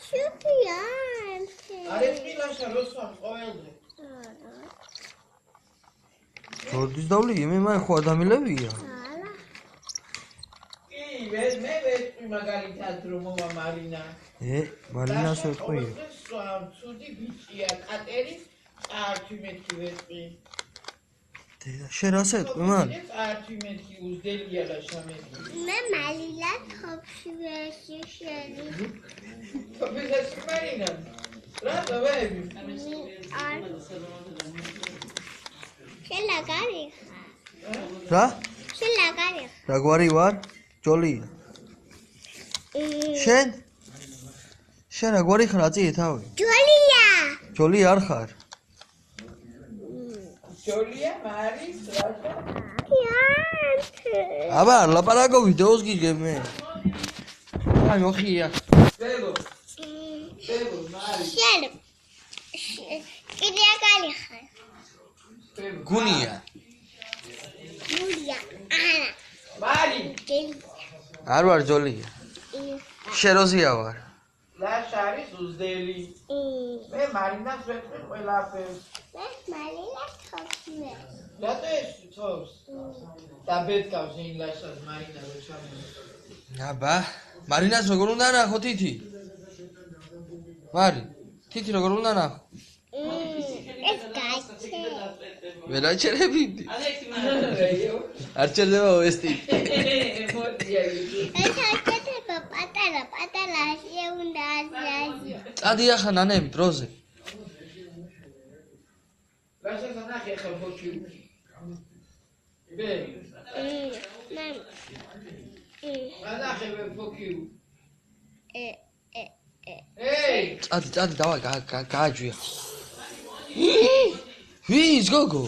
შუქია არე წყილაშა როსვამ ყოველდღე ჯორდის დავლი მე მაგ ხო ადამიანებია კი მე ვეთქვი მაგალითად რომ მომა მარინა მარინას ვეთქვი ცუდი ბიჭია კატერი წაართვი მეთქი ვეთქვი დედა შენ რას ეთქვი მან წაართვი მეთქი უზდელია და შამეთქი მე მალილა თოფში ვეში შენი თოფის მარინა რატო ვები შელაგარი რა შელაგარი რა გვარი ვარ ჯოლია შენ რა გვარი ხარ აწიე თავი ჯოლია ჯოლი არ ხარ ჯოლია მარის რაჟა აბა ლაპარაკო ვიდეოს გიგებ მე აი მოხია ბელო მარის შენ კიდე აკალი ხარ გუნია გულია არა მარი არ ვარ ჯოლია შეროზია ვარ ლაშა არის უზდელი მე მარინას ვეთქვი ყველაფერს მე მალილა თოფში რატო ეს თავს და ბეთკავს იმ ლაშას მარინა რო ჩამოვა აბა მარინას როგორ უნდა ნახო თითი მარი თითი როგორ უნდა ნახო ეს გაჩე ვერაჩერებინდი არ ჩერდება ეს თითი ეს აკეთება პატარა შეუნდა აზია წადი ახლა ნანები დროზე ლაშას ანახე ხა ფოჩი ბე მამ ანახე ფოქი წადი დავай გააჯვია ვის გოგო